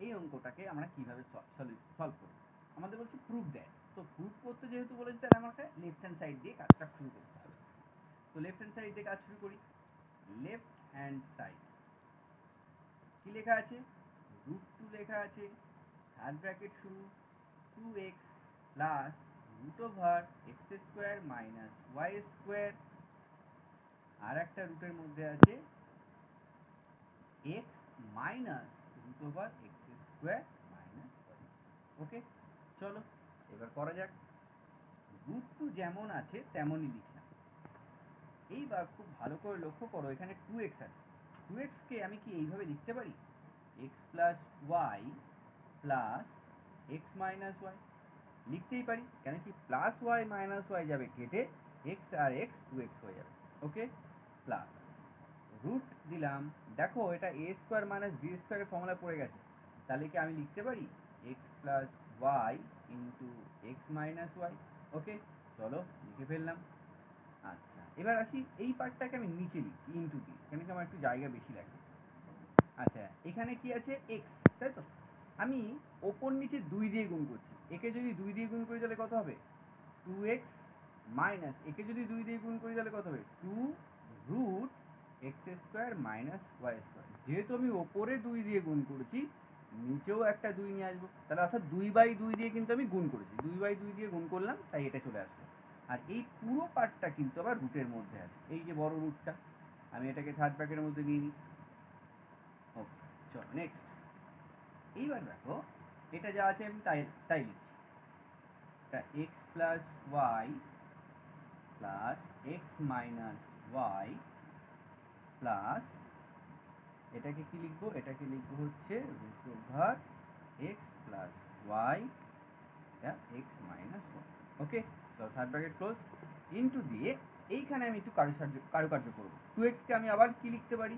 এই অঙ্কটাকে আমরা কিভাবে সলভ করব, আমাদের বলছে প্রুফ দ্যাট। তো প্রুফ করতে যেহেতু বলেছে, তাহলে আমাকে লেফট হ্যান্ড সাইড দিয়ে কাজটা শুরু করতে হবে। তো লেফট হ্যান্ড সাইড দিয়ে কাজ শুরু করি। লেফট হ্যান্ড সাইড কি লেখা আছে, √2 লেখা আছে, থার্ড ব্র্যাকেট শুরু, 2x plus √x² minus y², আর একটা রুটের মধ্যে আছে x minus √x² minus y। ওকে, চলো এবার করা যাক। √2 যেমন আছে তেমনই লিখলাম। এইবার খুব ভালো করে লক্ষ্য করো, এখানে 2x আছে। 2x কে আমি কি এইভাবে লিখতে পারি, x plus y plus x minus y লিখতেই পারি, কেন কি প্লাস ওয়াই মাইনাস ওয়াই যাবে কেটে, x আর x 2x হয়ে যাবে। ওকে, প্লাস রুট দিলাম, দেখো এটা a² মাইনাস b² এর ফর্মুলা পড়ে গেছে, তাহলে কি আমি লিখতে পারি x plus y into x minus y. Okay, চলো লিখে ফেললাম। আচ্ছা, এবার আসি এই পার্টটাকে আমি নিচে লিখছি ইন্টু দিয়ে, কেন কি আমার একটু জায়গা বেশি লাগবে। আচ্ছা, এখানে কি আছে x, তাই তো, আমি ওপর নিচে 2 দিয়ে গুণ করছি। একে যদি 2 দিয়ে গুণ করি তাহলে কত হবে, 2x মাইনাস একে যদি 2 দিয়ে গুণ করি তাহলে কত হবে, 2√x² মাইনাস y²। যেহেতু আমি ওপরে 2 দিয়ে গুণ করেছি, নিচেও একটা 2 নিয়ে আসবো, তাহলে অর্থাৎ 2/2 দিয়ে কিন্তু আমি গুণ করেছি, 2/2 দিয়ে গুণ করলাম, তাই এটা চলে আসলো। আর এই পুরো পার্টটা কিন্তু আবার রুটের মধ্যে আছে, এই যে বড় রুটটা, আমি এটাকে থার্ড ব্র্যাকেটের মধ্যে নিয়ে নিই। ওকে, চলো নেক্সট। এইবার দেখো, এটা যা আছে আমি তাই তাই লিখছি। এটা x plus y plus x minus y plus, এটাকে কি লিখবো, এটাকে লিখবো হচ্ছে √x plus y x minus y. Okay, তো থার্ড ব্র্যাকেট ক্লোজ, ইন্টু দিয়ে এইখানে আমি একটু কারুকার্য করবো। 2x কে আমি আবার কি লিখতে পারি,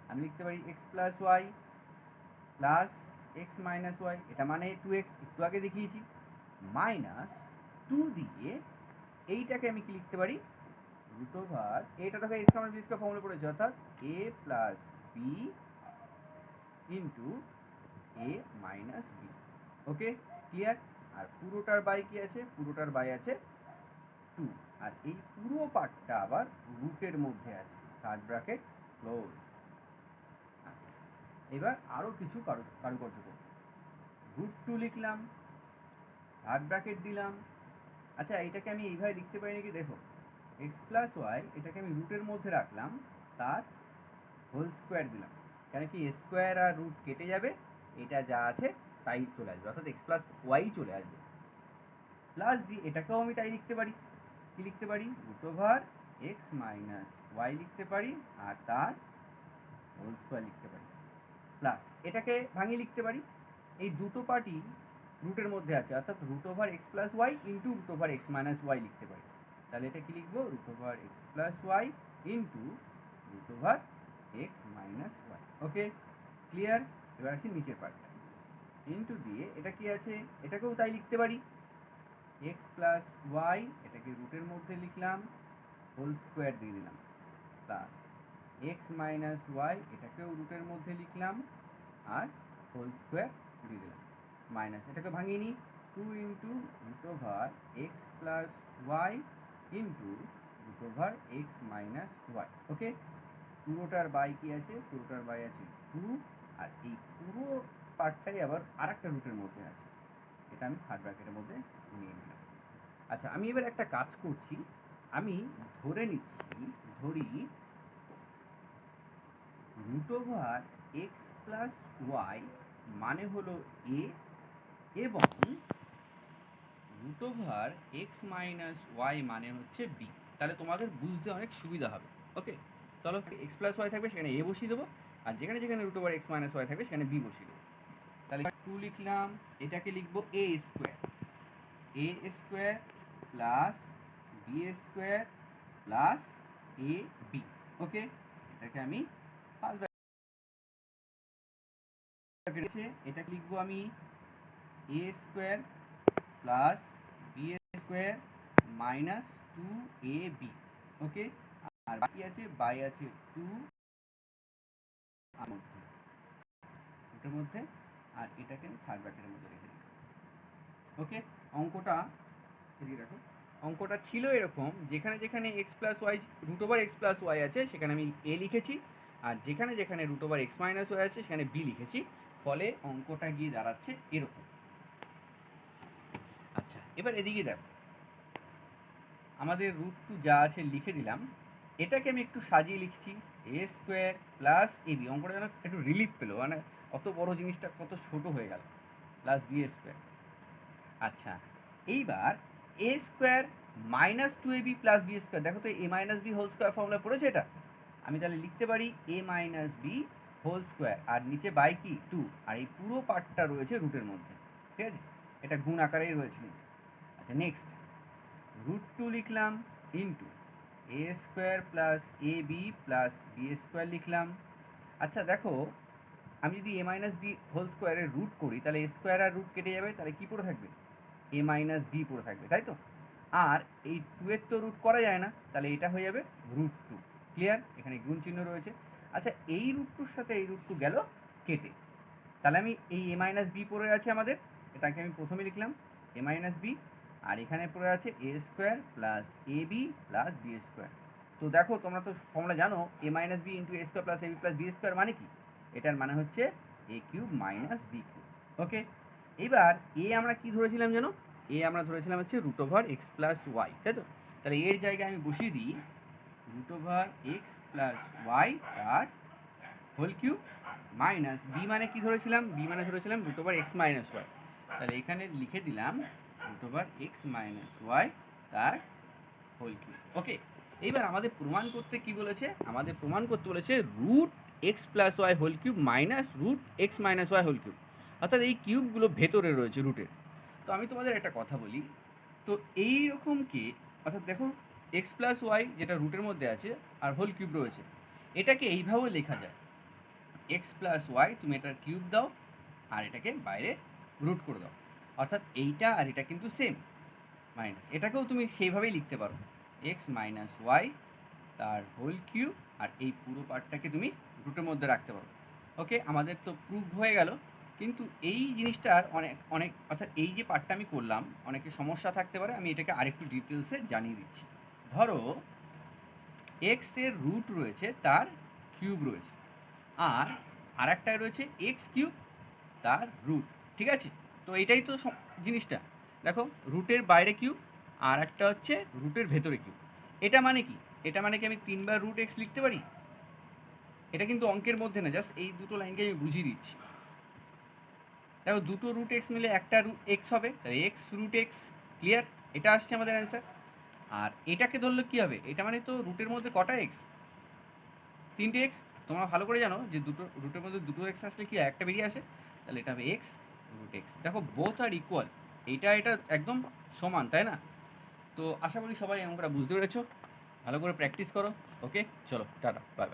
আমি লিখতে পারি x plus y plus x minus y, এটা মানে 2x, একটু আগে দেখিয়েছি, মাইনাস 2 দিয়ে এইটাকে আমি কি লিখতে পারি, এটা দেখো a² b² ফর্মুলা পড়েছে, অর্থাৎ a plus b into a minus b. Okay, clear. আর পুরোটার বাই কি আছে, পুরোটার বাই আছে 2, আর এই পুরো পার্টটা আবার রুটের মধ্যে আছে, থার্ড ব্র্যাকেট ক্লোজ। আচ্ছা, এবার আরো কিছু কারুকার্য করব। √2 লিখলাম, থার্ড ব্র্যাকেট দিলাম। আচ্ছা, এটাকে আমি এইভাবে লিখতে পারি নাকি, দেখো x প্লাস ওয়াই, এটাকে আমি রুটের মধ্যে রাখলাম, তার হোল স্কোয়ার দিলাম, কেন কি স্কোয়ার আর রুট কেটে যাবে, এটা যা আছে তাই চলে আসবে, অর্থাৎ x প্লাস ওয়াই চলে আসবে। প্লাস দিয়ে এটাকেও আমি তাই লিখতে পারি, কি লিখতে পারি, √x মাইনাস ওয়াই লিখতে পারি, আর তার হোল স্কোয়ার লিখতে পারি। প্লাস এটাকে ভাঙিয়ে লিখতে পারি, এই দুটো পার্টই রুটের মধ্যে আছে, অর্থাৎ √x plus y into √x minus y লিখতে পারি। তাহলে এটা কি লিখবো, √x plus y into √x minus y. Okay, clear. এবার আসি নিচের পার্টটা, ইন্টু দিয়ে এটা কি আছে, এটাকেও তাই লিখতে পারি, x প্লাস ওয়াই, এটাকে রুটের মধ্যে লিখলাম, হোল স্কোয়ার দিয়ে দিলাম, প্লাস এক্স মাইনাস ওয়াই, এটাকেও রুটের মধ্যে লিখলাম আর হোল স্কোয়ার দিয়ে দিলাম, মাইনাস এটাকে ভাঙিয়ে নিই, 2 into √x plus y into √x minus y. Okay, পুরোটার বাই কি আছে, পুরোটার বাই আছে 2, আর এই পুরো পার্টটাই আবার আর একটা রুটের মধ্যে আছে, এটা আমি থার্ড ব্র্যাকেটের মধ্যে নিয়ে নিলাম। আচ্ছা, আমি এবার একটা কাজ করছি, আমি ধরে নিচ্ছি, ধরি √x প্লাস ওয়াই মানে হলো a, এবং √x মাইনাস ওয়াই মানে হচ্ছে b। তাহলে তোমাদের বুঝতে অনেক সুবিধা হবে। ওকে, চলো x প্লাস ওয়াই থাকবে সেখানে a বসিয়ে দেবো, আর যেখানে যেখানে √x মাইনাস ওয়াই থাকবে সেখানে b বসিয়ে দেবো। তাহলে 2 লিখলাম, এটাকে লিখবো a² plus b² plus ab। ওকে, এটাকে আমি এটা লিখবো আমি a² plus b² minus 2ab। ওকে, আর বাকি আছে বাই আছে 2 এর মধ্যে আর এটাকে আমি থার্ড ব্র্যাকেটের মধ্যে রেখে দিই। ওকে, অঙ্কটা এদিকে রাখো। অঙ্কটা ছিল এরকম, যেখানে যেখানে x plus y root over x plus y আছে সেখানে আমি এ লিখেছি, আর যেখানে যেখানে root over x minus y আছে সেখানে বি লিখেছি। ফলে অঙ্কটা গিয়ে দাঁড়াচ্ছে এরকম। আচ্ছা, এবার এদিকে দেখো, আমাদের রুট টু যা আছে লিখে দিলাম, এটাকে আমি একটু সাজিয়ে লিখছি এ স্কোয়ার প্লাস এ বি। অঙ্কটা যেন একটু রিলিফ পেলো, মানে অত বড় জিনিসটা কত ছোট হয়ে গেল, প্লাস বি স্কোয়ার। আচ্ছা, এইবার a square minus two a b plus b square. দেখো তো a minus b whole square formula পড়েছে এটা। আমি তাহলে লিখতে পারি a minus b whole square, আর নিচে বাই কি টু, আর এই পুরো পার্টটা রয়েছে রুটের মধ্যে। ঠিক আছে, এটা গুণ আকারেই রয়েছে। আচ্ছা, নেক্সট রুট টু লিখলাম ইন্টু এ স্কোয়ার প্লাস এ বি প্লাস বি স্কোয়ার লিখলাম। আচ্ছা দেখো, আমি যদি এ মাইনাস বি হোল স্কোয়ারের রুট করি তাহলে এ স্কোয়ার আর রুট কেটে যাবে, তাহলে কী পড়ে থাকবে, এ মাইনাস বি পড়ে থাকবে, তাই তো। আর এই টু এর তো রুট করা যায় না, তাহলে এটা হয়ে যাবে রুট টু। ক্লিয়ার, এখানে গুণ চিহ্ন রয়েছে। আচ্ছা, এই রুট টুর সাথে এই রুট টু গেল কেটে, তাহলে আমি এই এ মাইনাস বি পড়ে আছে আমাদের, এটাকে আমি প্রথমে লিখলাম এ মাইনাস বি, আর এখানে পড়ে আছে এ স্কোয়ার প্লাস এ বি প্লাস বি স্কোয়ার। তো দেখো, তোমরা তো ফর্মুলা জানো, এ মাইনাস বি ইন্টু এ স্কোয়ার প্লাস এ বি প্লাস বি স্কোয়ার মানে কি, এটার মানে হচ্ছে এ কিউব মাইনাস বি কিউব। ওকে, এবার এ আমরা কি ধরেছিলাম জানো, এ আমরা ধরেছিলাম হচ্ছে root over x plus y, তাই তো। তাহলে এর জায়গায় আমি বসিয়ে দিই root over x plus y তার হোল কিউব মাইনাস বি মানে কি ধরেছিলাম, বি মানে ধরেছিলাম root over x minus y. তাহলে এখানে লিখে দিলাম root over x minus y তার হোল কিউব। ওকে, এইবার আমাদের প্রমাণ করতে কি বলেছে, আমাদের প্রমাণ করতে বলেছে root x plus y whole cube minus root x minus y whole cube. অর্থাৎ এই কিউবগুলো ভেতরে রয়েছে রুটের। তো আমি তোমাদের একটা কথা বলি, তো এই রকম কি, অর্থাৎ দেখো এক্স প্লাস ওয়াই যেটা রুটের মধ্যে আছে আর হোল কিউব রয়েছে, এটাকে এইভাবে লেখা যায় এক্স প্লাস ওয়াই, তুমি এটার কিউব দাও আর এটাকে বাইরে রুট করে দাও, অর্থাৎ এইটা আর এটা কিন্তু সেম। মাইনাস এটাকেও তুমি সেইভাবেই লিখতে পারো এক্স মাইনাস ওয়াই তার হোল কিউব, আর এই পুরো পার্টটাকে তুমি রুটের মধ্যে রাখতে পারো। ওকে, আমাদের তো প্রুভ হয়ে গেল, কিন্তু এই জিনিসটার অনেক অনেক অর্থাৎ এই যে পার্টটা আমি করলাম অনেকে সমস্যা থাকতে পারে, আমি এটাকে আরেকটু ডিটেলসে জানিয়ে দিচ্ছি। ধরো এক্স এর রুট রয়েছে, তার কিউব রয়েছে, আর আরেকটায় রয়েছে এক্স কিউব তার রুট। ঠিক আছে, তো এটাই তো জিনিসটা। দেখো, রুটের বাইরে কিউব আর একটা হচ্ছে রুটের ভেতরে কিউব। এটা মানে কি, এটা মানে কি আমি 3 বার রুট এক্স লিখতে পারি। এটা কিন্তু অঙ্কের মধ্যে না, জাস্ট এই দুটো লাইনকে আমি বুঝিয়ে দিচ্ছি। দেখো, দুটো রুট এক্স মিলে একটা রুট এক্স হবে, তাহলে এক্স রুট এক্স। ক্লিয়ার, এটা আসছে আমাদের অ্যান্সার। আর এটাকে ধরলে কি হবে, এটা মানে তো রুটের মধ্যে কটা এক্স, 3টে এক্স। তোমরা ভালো করে জানো যে দুটো রুটের মধ্যে দুটো এক্স আসলে কি একটা বেরিয়ে আসে, তাহলে এটা হবে এক্স রুট এক্স। দেখো, বোথ আর ইকুয়াল, এইটা এটা একদম সমান, তাই না। তো আশা করি সবাই অঙ্কটা বুঝতে পেরেছো, ভালো করে প্র্যাকটিস করো। ওকে, চলো টাটা, বাই বাই।